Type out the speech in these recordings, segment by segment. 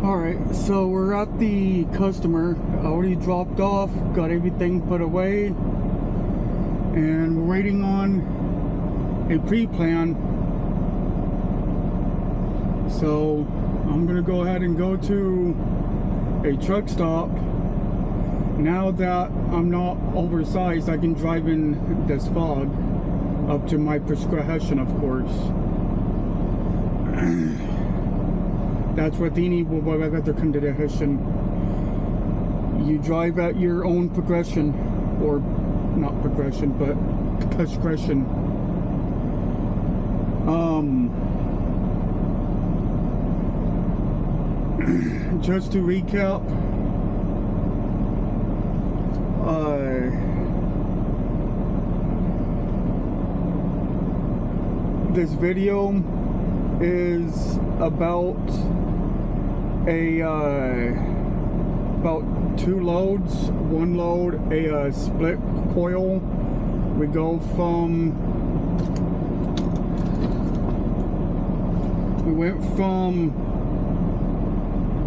Alright, so we're at the customer. I already dropped off, got everything put away, and we're waiting on a pre-plan. So I'm gonna go ahead and go to a truck stop. Now that I'm not oversized, I can drive in this fog up to my prescription, of course. That's what any weather condition. You drive at your own progression, or not progression, but discretion. Just to recap, this video is about about two loads. One load, a split coil. We went from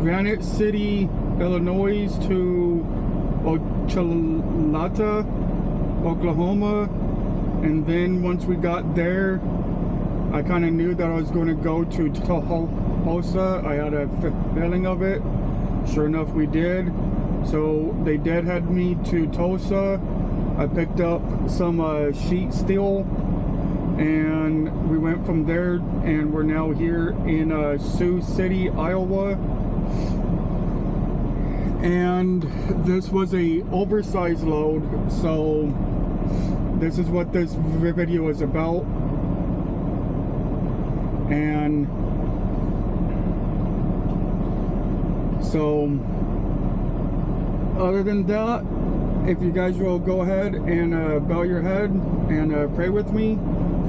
Granite City, Illinois to Ochalata, Oklahoma, and then once we got there, I kind of knew that I was going to go to Tulsa. I had a feeling of it. Sure enough, we did. So they did head me to Tulsa. I picked up some sheet steel, and we went from there, and we're now here in Sioux City, Iowa. And this was a oversized load, so this is what this video is about. And so other than that, if you guys will go ahead and bow your head and pray with me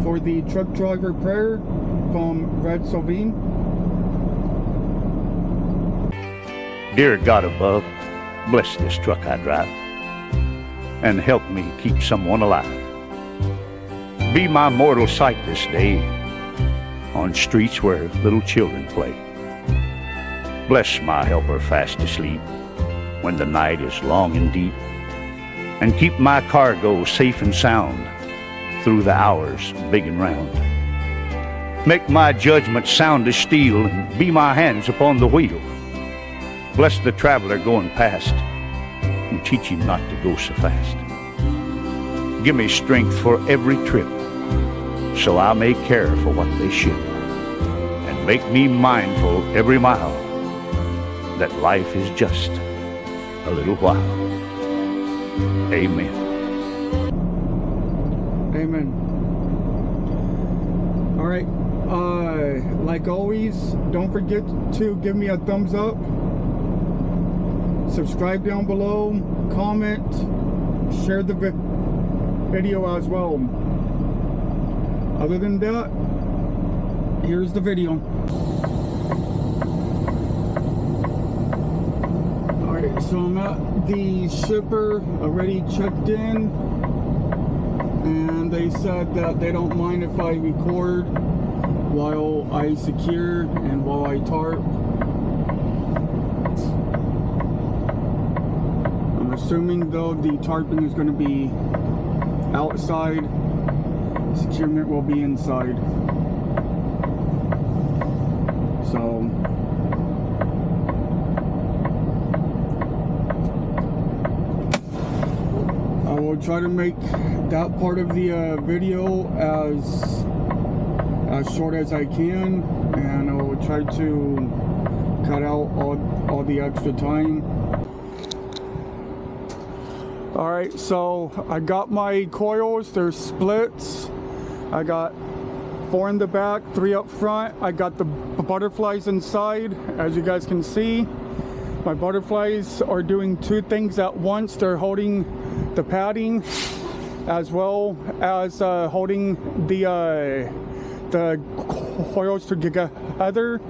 for the truck driver prayer from Red Sylvain. Dear God above, bless this truck I drive and help me keep someone alive. Be my mortal sight this day on streets where little children play. Bless my helper fast asleep when the night is long and deep, and keep my cargo safe and sound through the hours big and round. Make my judgment sound as steel and be my hands upon the wheel. Bless the traveler going past and teach him not to go so fast. Give me strength for every trip so I may care for what they ship, and make me mindful every mile that life is just a little while. Amen. Amen. All right, like always, don't forget to give me a thumbs up, subscribe down below, comment, share the video as well. Other than that, here's the video. Alright, so I'm at the shipper, already checked in, and they said that they don't mind if I record while I secure and while I tarp. I'm assuming though the tarping is going to be outside, securement will be inside. So I will try to make that part of the video as short as I can, and I will try to cut out all the extra time. Alright, so I got my coils, they're splits. I got 4 in the back, 3 up front. I got the butterflies inside, as you guys can see. My butterflies are doing 2 things at once. They're holding the padding as well as holding the coils together.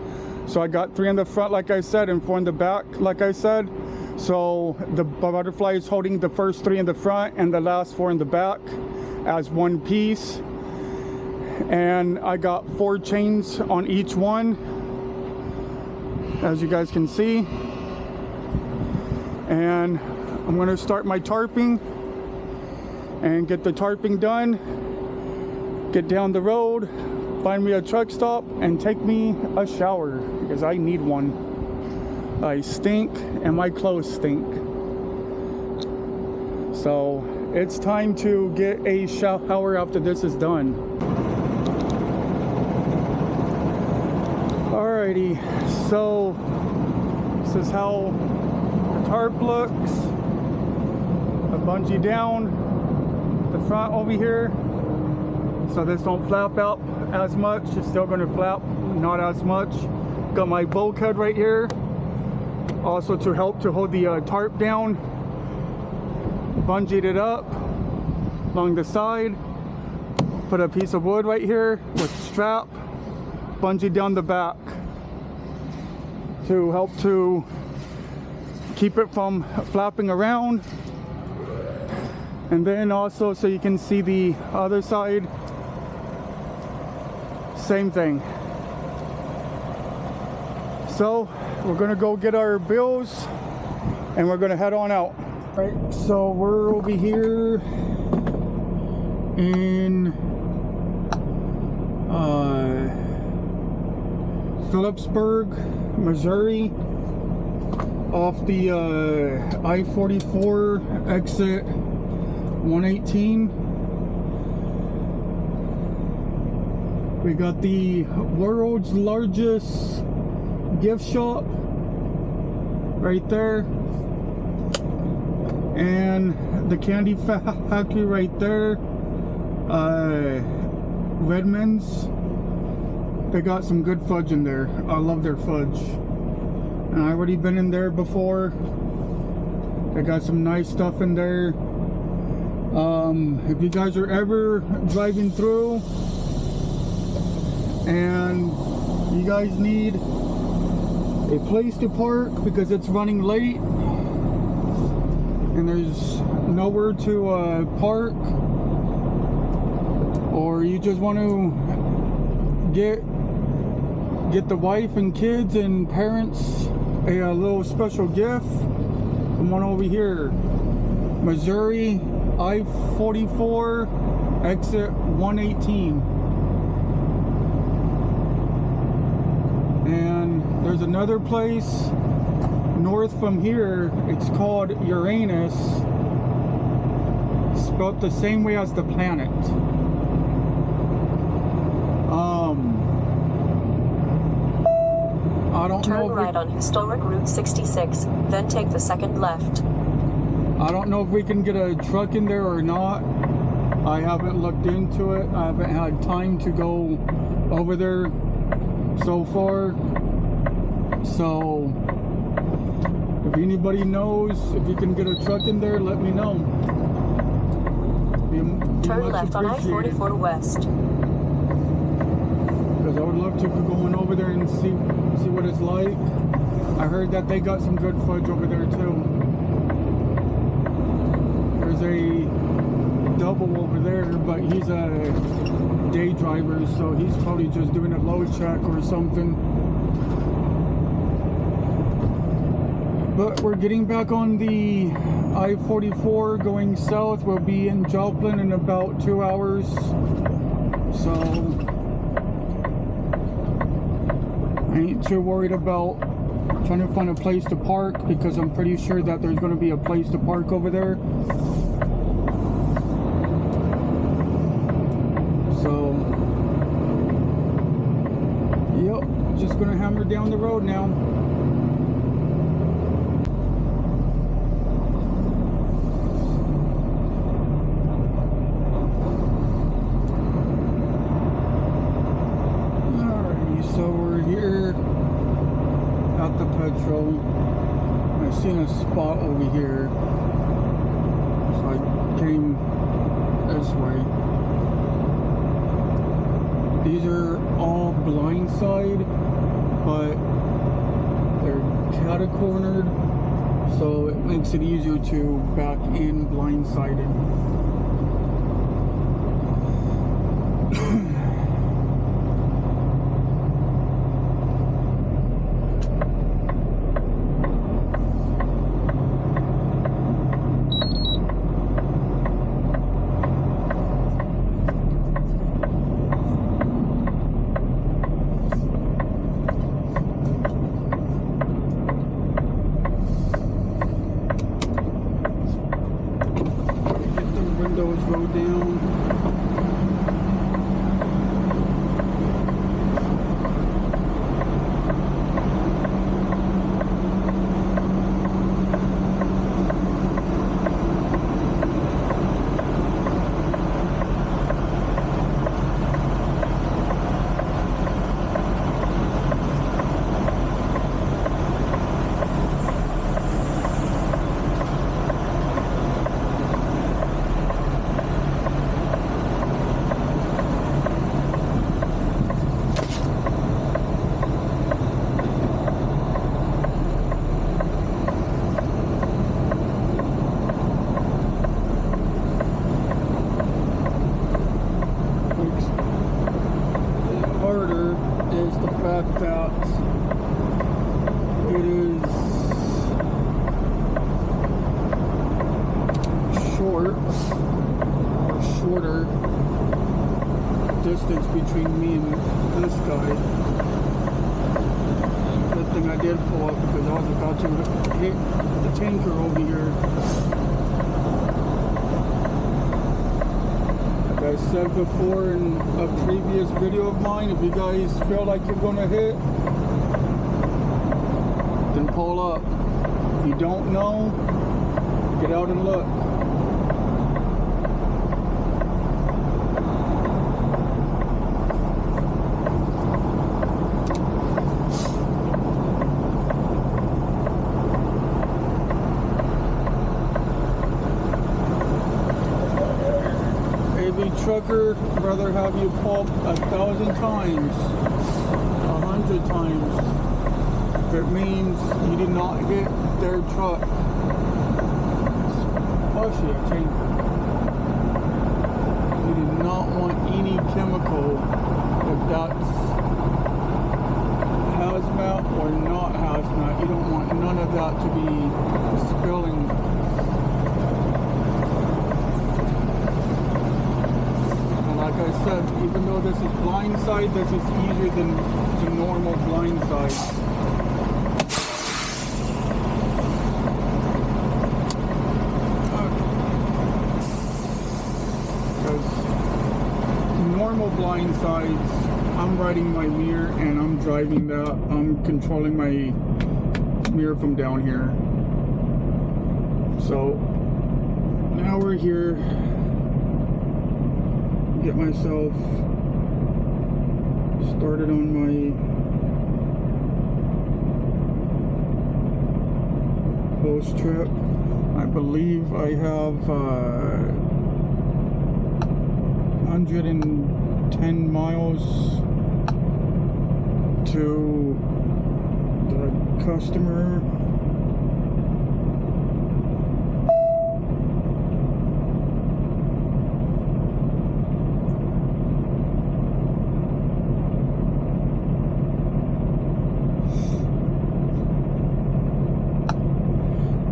So I got 3 in the front, like I said, and 4 in the back, like I said. So the butterfly is holding the first 3 in the front and the last 4 in the back as one piece. And I got 4 chains on each one. as you guys can see. And I'm gonna start my tarping and get the tarping done, get down the road, find me a truck stop, and take me a shower because I need one. I stink and my clothes stink. So it's time to get a shower after this is done. Alrighty, so this is how the tarp looks. A bungee down the front over here, so this don't flap out as much. It's still gonna flap, not as much. Got my bulkhead right here, also to help to hold the tarp down. Bungeed it up along the side, put a piece of wood right here with strap, bungee down the back to help to keep it from flapping around. And then also so you can see the other side, same thing. So we're gonna go get our bills and we're gonna head on out. Right, so we're over here in Phillipsburg, Missouri, off the I-44 exit 118. We got the world's largest gift shop right there, and the candy factory right there. Redmond's, they got some good fudge in there. I love their fudge, and I already been in there before. They got some nice stuff in there. If you guys are ever driving through and you guys need a place to park because it's running late and there's nowhere to park, or you just want to get the wife and kids and parents a little special gift, come on over here. Missouri I-44 exit 118. And there's another place north from here. It's called Uranus, spelled the same way as the planet. I don't know. Turn right on historic Route 66, then take the second left. I don't know if we can get a truck in there or not. I haven't looked into it. I haven't had time to go over there so far. So if anybody knows if you can get a truck in there, let me know. Turn left on I-44 West. Because I would love to go on over there and see what it's like. I heard that they got some good fudge over there too. There's a double over there, but he's a day driver, so he's probably just doing a load check or something. But we're getting back on the I-44 going south. We'll be in Joplin in about 2 hours. So I ain't too worried about trying to find a place to park because I'm pretty sure that there's going to be a place to park over there. So, yep, just going to hammer down the road now. So we're here at the petrol. I seen a spot over here, so I came this way. These are all blindside, but they're catacornered, so it makes it easier to back in blindsided. between me and this guy. Good thing I did pull up because I was about to hit the tanker over here. Like I said before in a previous video of mine, if you guys feel like you're gonna hit, then pull up. If you don't know, get out and look. Trucker, rather have you pull 1,000 times, 100 times, if it means you did not hit their truck, especially a tanker. You do not want any chemical, if that's hazmat or not hazmat, you don't want none of that to be spilling. Like I said, even though this is blindside, this is easier than the normal blindside. Because normal blindsides, I'm riding my mirror and I'm driving that. I'm controlling my mirror from down here. So now we're here. Get myself started on my post trip. I believe I have 110 miles to the customer.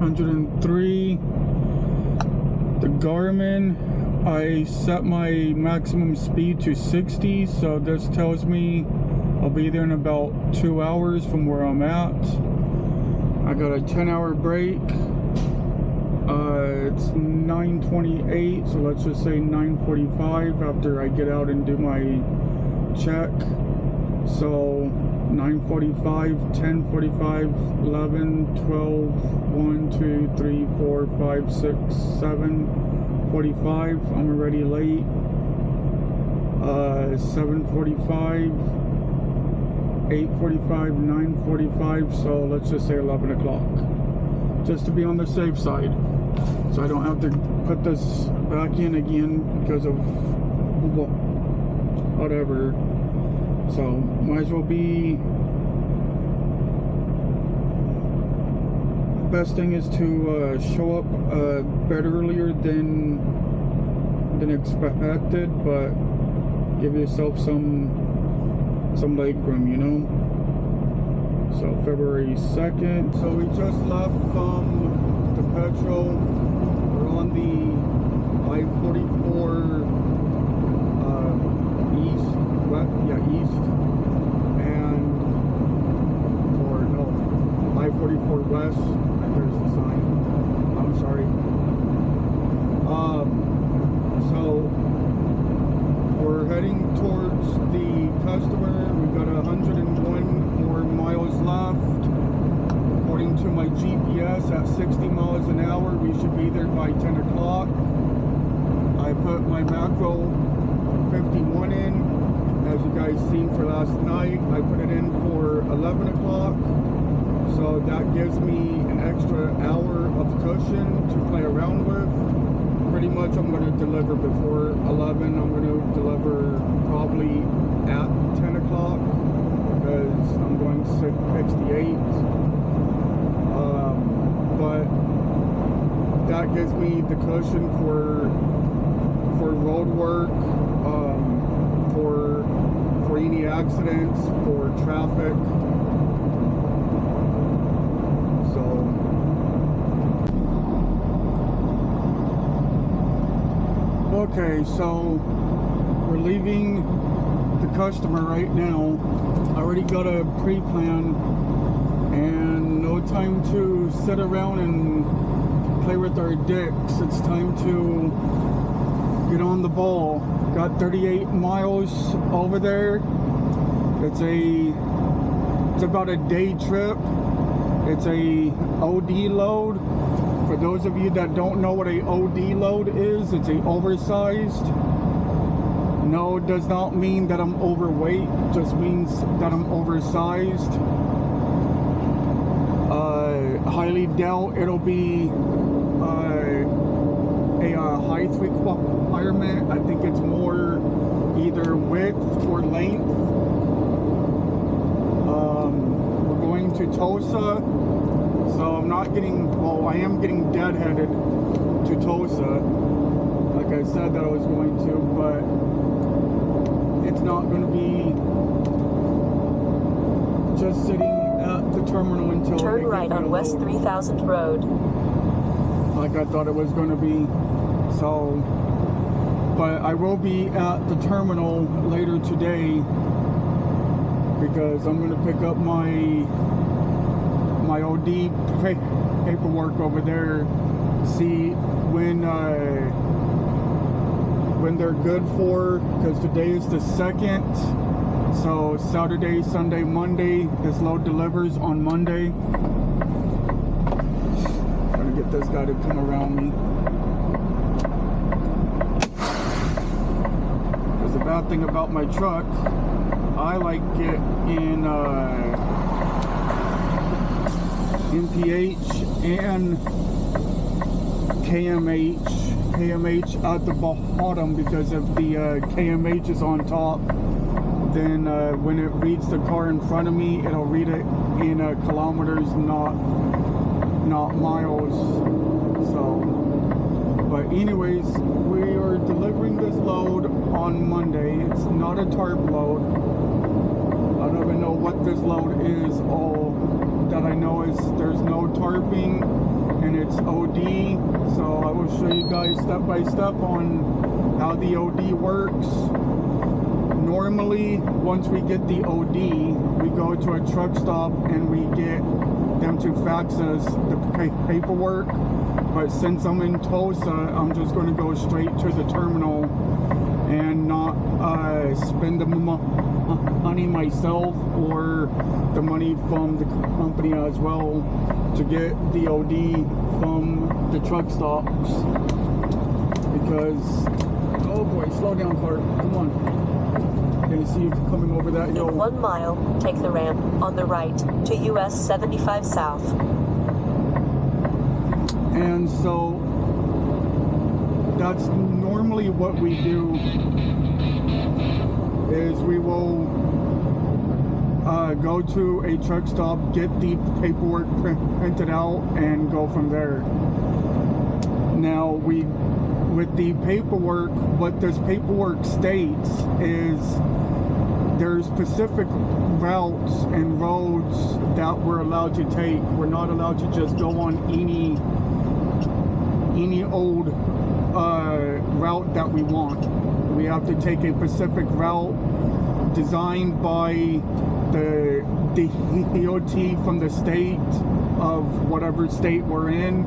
103. The Garmin, I set my maximum speed to 60, so this tells me I'll be there in about 2 hours from where I'm at. I got a 10-hour break. It's 9:28, so let's just say 9:45 after I get out and do my check. So 9:45, 10:45, 11, 12, 1, 2, 3, 4, 5, 6, 7, 45. I'm already late. 7:45, 8:45, 9:45. So let's just say 11 o'clock, just to be on the safe side, so I don't have to put this back in again because of whatever. So might as well be. Best thing is to show up a bit earlier than expected, but give yourself some leg room, you know. So February 2nd. So we just left from the petrol. We're on the I-44 east, and I-44 west. There's the sign. I'm sorry. So we're heading towards the customer. We've got 101 more miles left. According to my GPS, at 60 miles an hour, we should be there by 10 o'clock. I put my macro 51 in. As you guys seen for last night, I put it in for 11 o'clock. So that gives me an extra hour of cushion to play around with. Pretty much I'm going to deliver before 11. I'm going to deliver probably at 10 o'clock because I'm going 68. But that gives me the cushion for road work, for any accidents, for traffic. Okay, so we're leaving the customer right now. I already got a pre-plan and no time to sit around and play with our dicks. It's time to get on the ball. Got 38 miles over there. It's about a day trip. It's a OD load. For those of you that don't know what a OD load is, it's a oversized. No, it does not mean that I'm overweight, just means that I'm oversized. Highly doubt it'll be a height requirement. I think it's more either width or length. We're going to Tulsa, so I'm not getting, well, I am getting deadheaded to Tulsa, like I said that I was going to, but it's not going to be just sitting at the terminal until turn right on West 3000 Road. Like I thought it was going to be. So, but I will be at the terminal later today because I'm going to pick up my OD paperwork over there. See when they're good for, because today is the 2nd. So Saturday, Sunday, Monday, this load delivers on Monday. Trying to get this guy to come around me. Because the bad thing about my truck, I like it in MPH and KMH at the bottom, because if the KMH is on top, then when it reads the car in front of me, it'll read it in kilometers, not miles. So, but anyways, we are delivering this load on Monday. It's not a tarp load. I don't even know what this load is. All that I know is there's no tarping and it's OD. So I will show you guys step by step on how the OD works. Normally, once we get the OD, we go to a truck stop and we get them to fax us the paperwork. But since I'm in Tulsa, I'm just going to go straight to the terminal and not spend the money myself or the money from the company as well to get the OD from the truck stops. Because, oh boy, slow down, car, come on. Can you see you coming over that hill? In 1 mile, take the ramp on the right to US 75 South. And so that's normally what we do, is we will go to a truck stop, get the paperwork printed out, and go from there. Now, with the paperwork, what this paperwork states is there's specific routes and roads that we're allowed to take. We're not allowed to just go on any old route that we want. We have to take a specific route designed by the DOT from the state of whatever state we're in,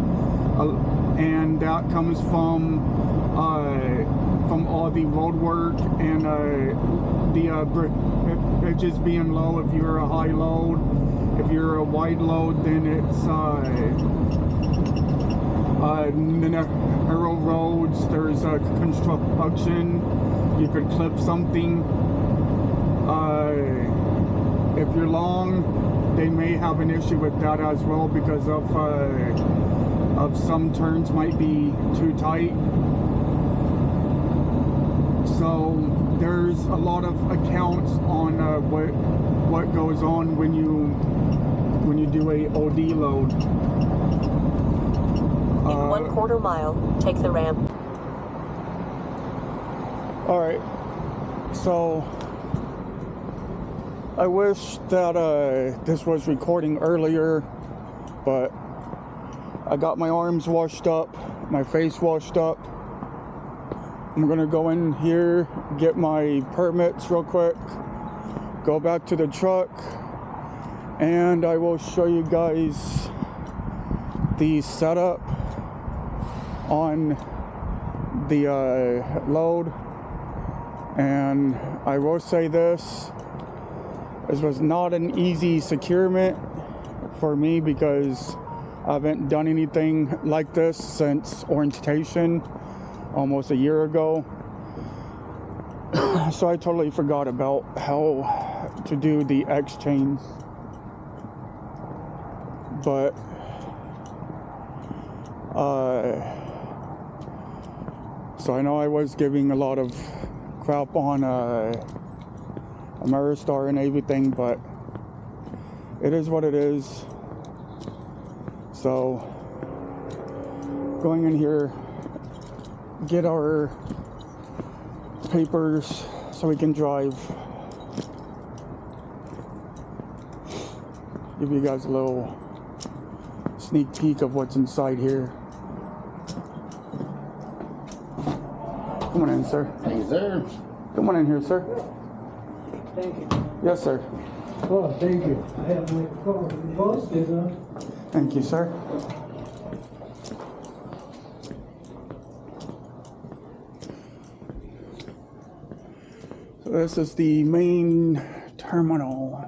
and that comes from all the road work and the bridges being low. If you're a high load, if you're a wide load, then it's narrow roads. There's construction. You could clip something. If you're long, they may have an issue with that as well because of some turns might be too tight. So there's a lot of accounts on what goes on when you do a OD load. In 1/4 mile, take the ramp. All right, so I wish that this was recording earlier, but I got my arms washed up, my face washed up, I'm gonna go in here, get my permits real quick, go back to the truck, and I will show you guys the setup on the load. And I will say this was not an easy securement for me because I haven't done anything like this since orientation almost a year ago. So I totally forgot about how to do the X chains. But so I know I was giving a lot of crap on Ameristar and everything, but it is what it is. So going in here, get our papers so we can drive. Give you guys a little sneak peek of what's inside here. Come on in, sir. Thank you, sir. Come on in here, sir. Thank you. Yes, sir. Oh, thank you. I have my car posted. Thank you, sir. So this is the main terminal.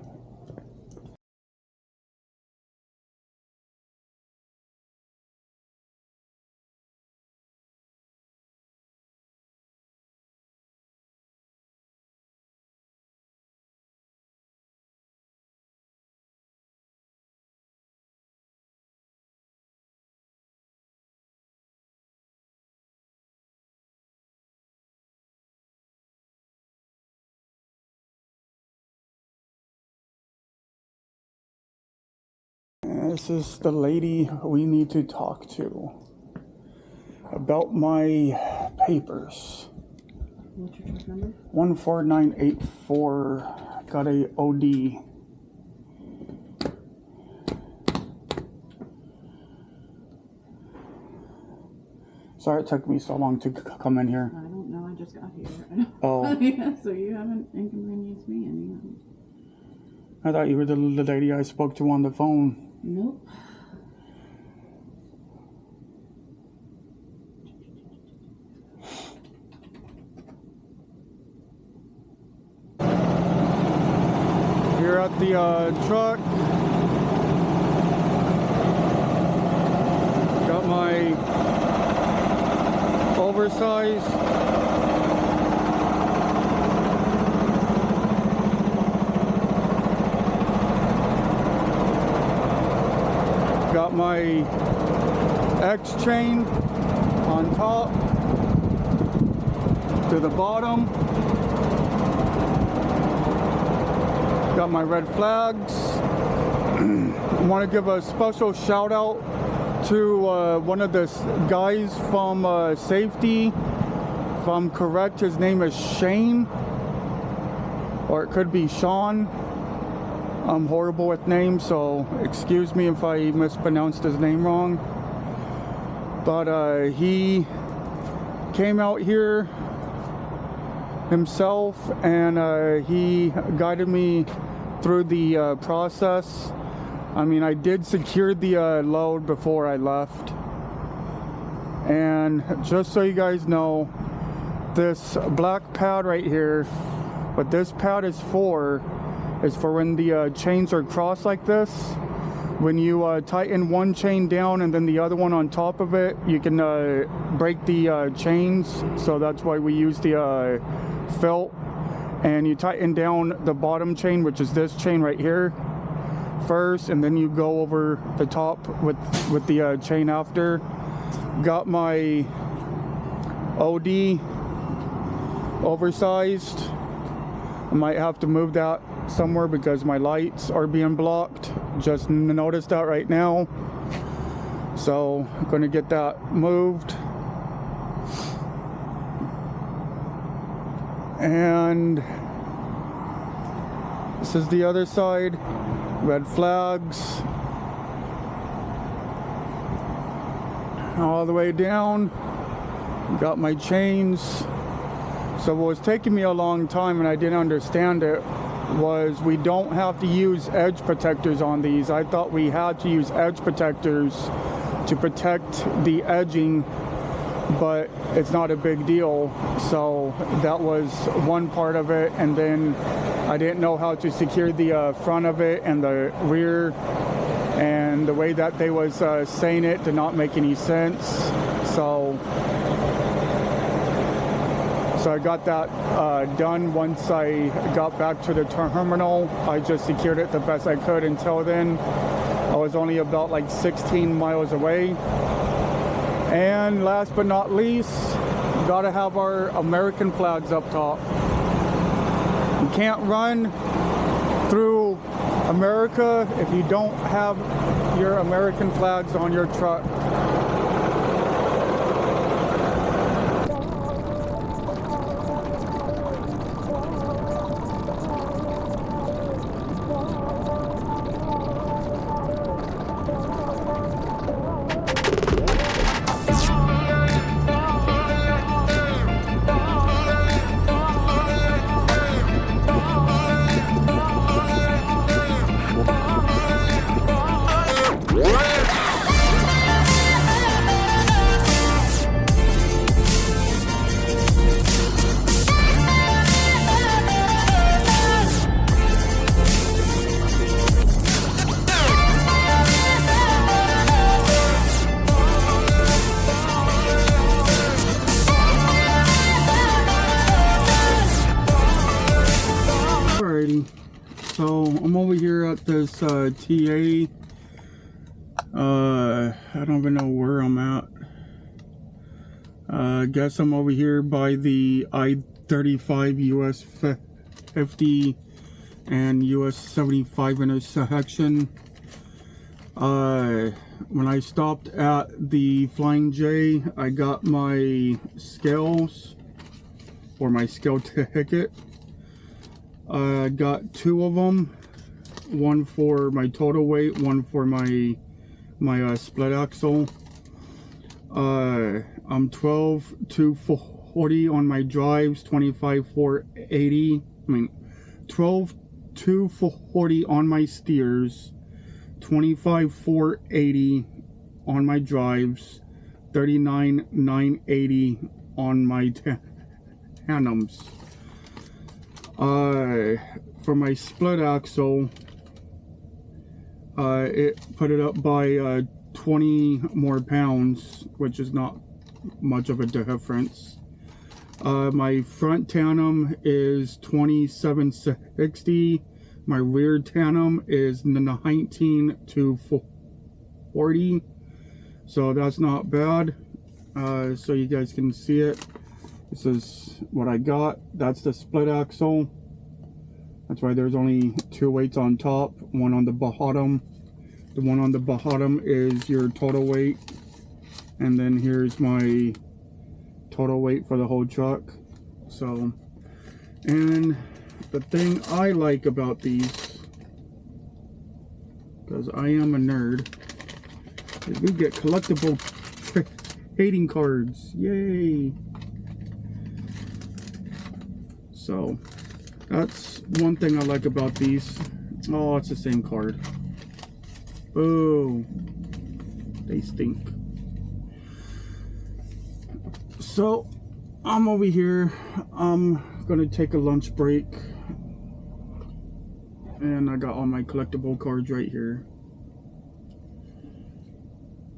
This is the lady we need to talk to about my papers. What's your truck number? 14984. Got a OD. Sorry it took me so long to come in here. I don't know. I just got here. Oh. Yeah, so you haven't inconvenienced me any. I thought you were the lady I spoke to on the phone. Nope. Here at the truck. Got my oversized. Got my X chain on top to the bottom. Got my red flags. I want to give a special shout out to one of the guys from safety. If I'm correct, his name is Shane, or it could be Sean. I'm horrible with names, so excuse me if I mispronounced his name wrong. But he came out here himself and he guided me through the process. I mean, I did secure the load before I left. And just so you guys know, this black pad right here, what this pad is for when the chains are crossed like this. When you tighten one chain down and then the other one on top of it, you can break the chains. So that's why we use the felt. And you tighten down the bottom chain, which is this chain right here, first, and then you go over the top with the chain after. Got my OD oversized. I might have to move that somewhere because my lights are being blocked. Just noticed that right now. So I'm going to get that moved. And this is the other side. Red flags. All the way down. Got my chains So what was taking me a long time and I didn't understand it was we don't have to use edge protectors on these. I thought we had to use edge protectors to protect the edging, but it's not a big deal. So that was one part of it, and then I didn't know how to secure the front of it and the rear, and the way that they was saying it did not make any sense. So I got that done. Once I got back to the terminal, I just secured it the best I could. Until then, I was only about like 16 miles away. And last but not least, gotta have our American flags up top. You can't run through America if you don't have your American flags on your truck. So I'm over here at this TA. I don't even know where I'm at. I guess I'm over here by the I-35 US 50 and US 75 intersection. When I stopped at the Flying J, I got my scales, or my scale ticket. I got two of them, one for my total weight, one for my split axle. I'm 12,240 on my drives, 25,480. 12,240 on my steers, 25,480 on my drives, 39,980 on my tandems. For my split axle, it put it up by 20 more pounds, which is not much of a difference. My front tandem is 2760. My rear tandem is 19,240. So that's not bad. So you guys can see it. This is what I got. That's the split axle. That's why there's only two weights on top, one on the bottom. The one on the bottom is your total weight. And then here's my total weight for the whole truck. So, and the thing I like about these, because I am a nerd, is we get collectible trading cards. Yay! So that's one thing I like about these. Oh, it's the same card. Oh, they stink. So I'm over here. I'm gonna take a lunch break, and I got all my collectible cards right here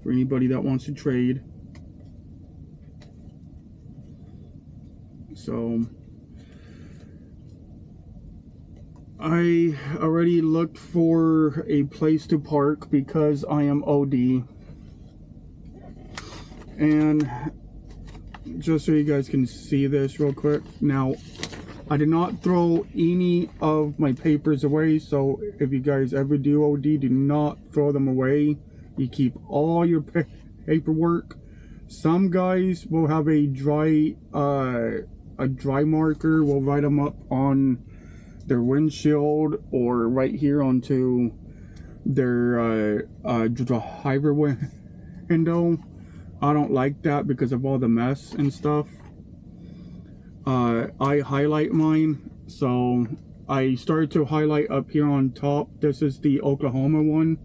for anybody that wants to trade. So I already looked for a place to park because I am OD. And just so you guys can see this real quick. Now, I did not throw any of my papers away, so if you guys ever do OD, do not throw them away. You keep all your paperwork. Some guys will have a dry marker, will write them up on their windshield or right here onto their driver window. I don't like that because of all the mess and stuff. I highlight mine. So I started to highlight up here on top. This is the Oklahoma one,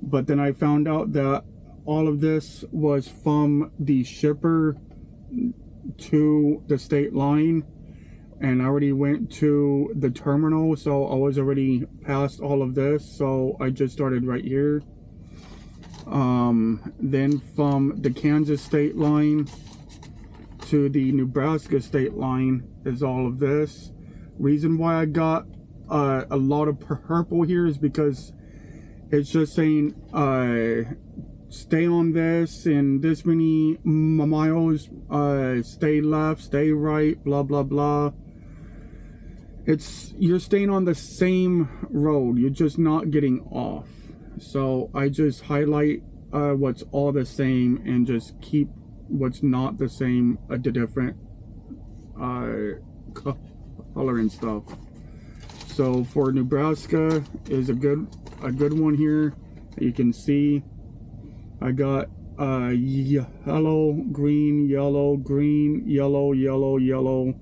but then I found out that all of this was from the shipper to the state line, and I already went to the terminal, so I was already past all of this, so I just started right here. Then from the Kansas state line to the Nebraska state line is all of this. Reason why I got a lot of purple here is because it's just saying stay on this and this many miles, stay left, stay right, blah blah blah. You're staying on the same road, you're just not getting off. So I just highlight what's all the same and just keep what's not the same a different color and stuff. So for Nebraska is a good one here. You can see I got yellow, green, yellow, green, yellow, yellow, yellow,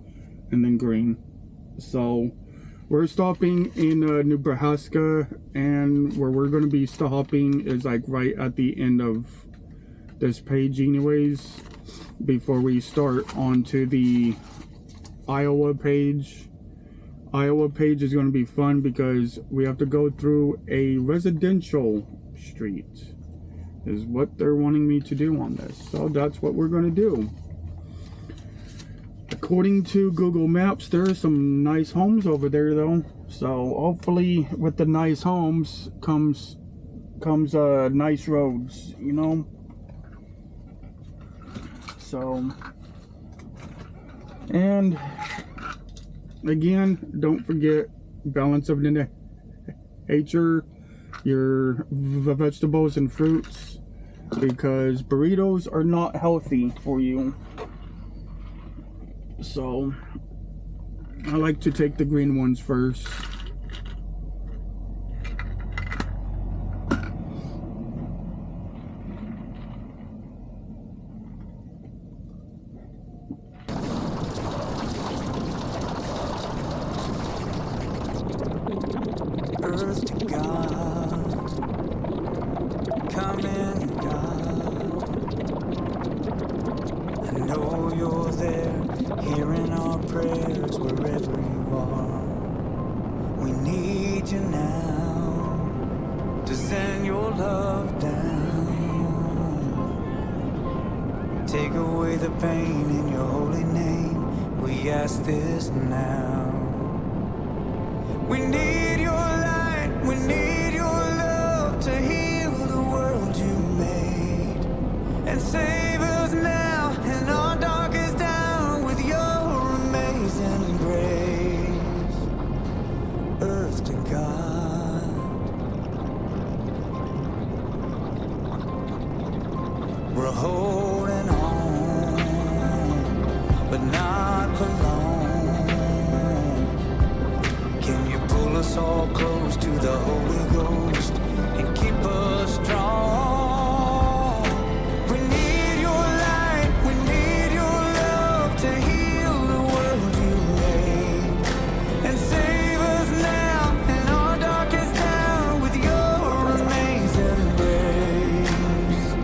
and then green. So we're stopping in Nebraska, and where we're going to be stopping is like right at the end of this page anyways, before we start onto the Iowa page. Iowa page is going to be fun because we have to go through a residential street is what they're wanting me to do on this, so that's what we're going to do. According to Google Maps, there are some nice homes over there though, so hopefully with the nice homes comes nice roads, you know. So, and again, don't forget balance of nature, your vegetables and fruits, because burritos are not healthy for you. So I like to take the green ones first. Earth to God, come in God. I know you're there, hearing our prayers wherever you are. We need you now to send your love down. Take away the pain in your holy name. We ask this now. We need your light, we need your love to heal the world you made, and save us now in our darkest hour with your amazing grace. Earth to God, we're holding on, but not for long. Pull us all close to the Holy Ghost and keep us strong. We need your light, we need your love to heal the world you made, and save us now in our darkest hour with your amazing grace.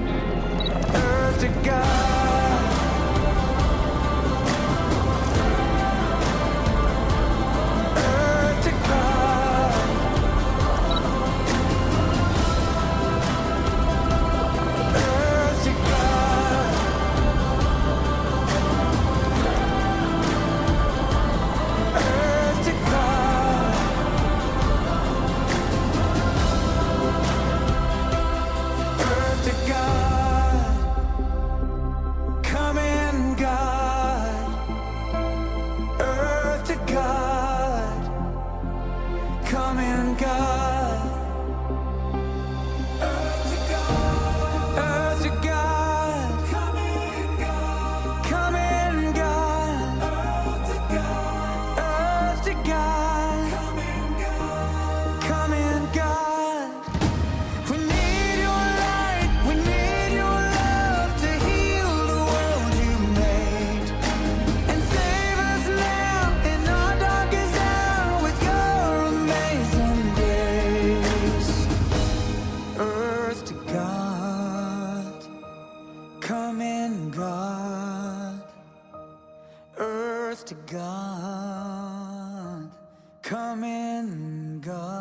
Earth to God. come in, God.